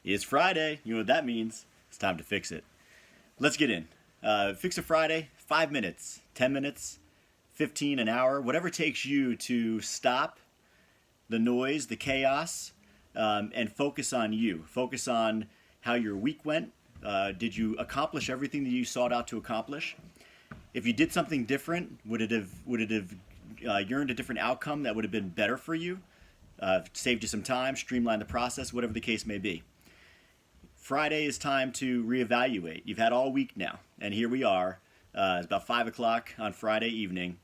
It's Friday. You know what that means. It's time to fix it. Let's get in. Fix It Friday, 5 minutes, 10 minutes, 15, an hour, whatever takes you to stop the noise, the chaos, and focus on you. Focus on how your week went. Did you accomplish everything that you sought out to accomplish? If you did something different, would it have yearned a different outcome that would have been better for you? Saved you some time, streamlined the process, whatever the case may be. Friday is time to reevaluate. You've had all week now, and here we are. It's about 5 o'clock on Friday evening.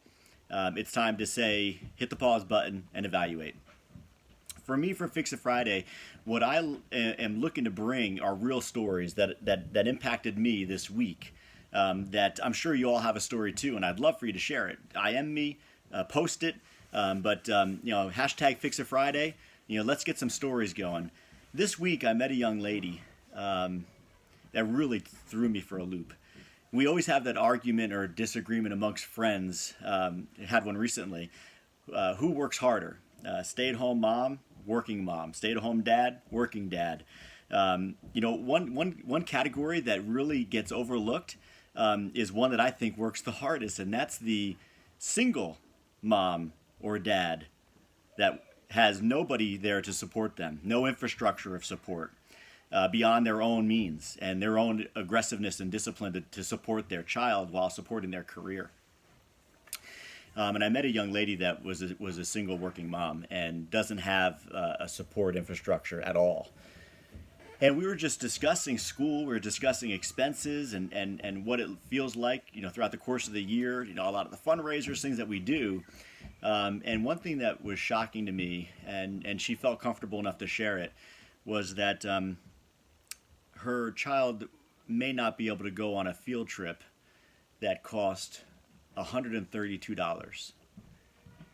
It's time to say, hit the pause button and evaluate. For me, for Fix It Friday, what I am looking to bring are real stories that impacted me this week. That I'm sure you all have a story too, and I'd love for you to share it. I am me, post it, hashtag Fix It Friday. Let's get some stories going. This week, I met a young lady that really threw me for a loop. We always have that argument or disagreement amongst friends. Had one recently. Who works harder? Stay-at-home mom, working mom. Stay-at-home dad, working dad. One category that really gets overlooked is one that I think works the hardest, and that's the single mom or dad that has nobody there to support them, no infrastructure of support beyond their own means and their own aggressiveness and discipline to support their child while supporting their career. And I met a young lady that was a single working mom and doesn't have a support infrastructure at all. And we were just discussing school, we were discussing expenses and what it feels like, throughout the course of the year, a lot of the fundraisers, things that we do. And one thing that was shocking to me, and she felt comfortable enough to share it, was that her child may not be able to go on a field trip that cost $132.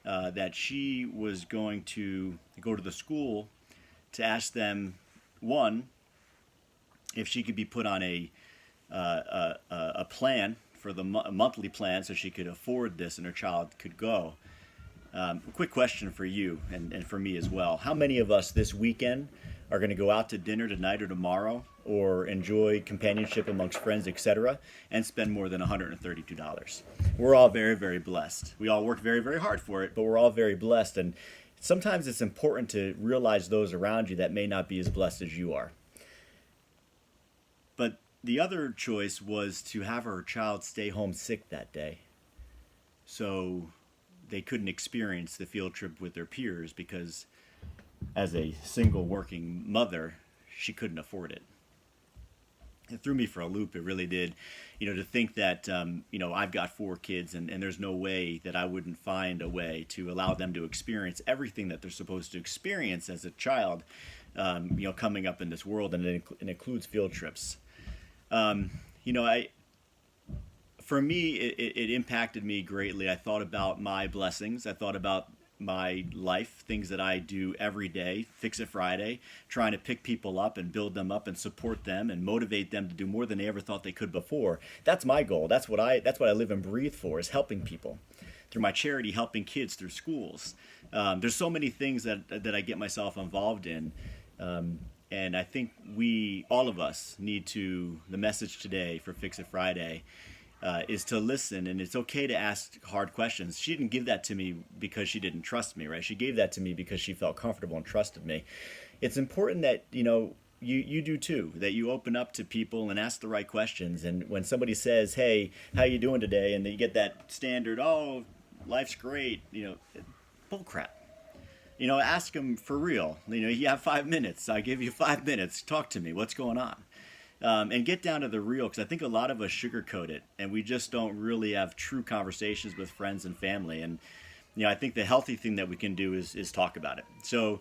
That she was going to go to the school to ask them, one, if she could be put on a plan for the monthly plan so she could afford this and her child could go. Quick question for you and for me as well. How many of us this weekend are going to go out to dinner tonight or tomorrow or enjoy companionship amongst friends, etc., and spend more than $132? We're all very, very blessed. We all work very, very hard for it, but we're all very blessed. And sometimes it's important to realize those around you that may not be as blessed as you are. But the other choice was to have her child stay home sick that day, so they couldn't experience the field trip with their peers because as a single working mother, she couldn't afford it. It threw me for a loop. It really did. To think that, I've got 4 kids and there's no way that I wouldn't find a way to allow them to experience everything that they're supposed to experience as a child, coming up in this world, and it includes field trips. For me, it impacted me greatly. I thought about my blessings. I thought about my life, things that I do every day, Fix It Friday, trying to pick people up and build them up and support them and motivate them to do more than they ever thought they could before. That's my goal. That's what I live and breathe for, is helping people. Through my charity, helping kids through schools. There's so many things that I get myself involved in. And I think all of us need to, the message today for Fix It Friday is to listen, and it's okay to ask hard questions. She didn't give that to me because she didn't trust me, right? She gave that to me because she felt comfortable and trusted me. It's important that, you do too, that you open up to people and ask the right questions. And when somebody says, hey, how you doing today? And you get that standard, oh, life's great, bull crap. Ask them for real. You have 5 minutes. I give you 5 minutes. Talk to me. What's going on? And get down to the real, because I think a lot of us sugarcoat it, and we just don't really have true conversations with friends and family. And I think the healthy thing that we can do is talk about it. So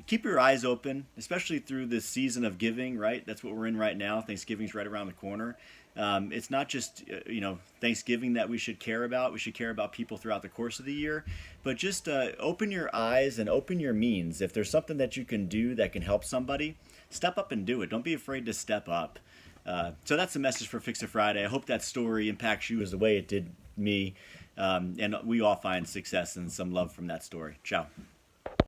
keep your eyes open, especially through this season of giving, right? That's what we're in right now. Thanksgiving's right around the corner. It's not just Thanksgiving that we should care about. We should care about people throughout the course of the year. But just open your eyes and open your means. If there's something that you can do that can help somebody, step up and do it. Don't be afraid to step up. So that's the message for Fix It Friday. I hope that story impacts you as the way it did me. And we all find success and some love from that story. Ciao.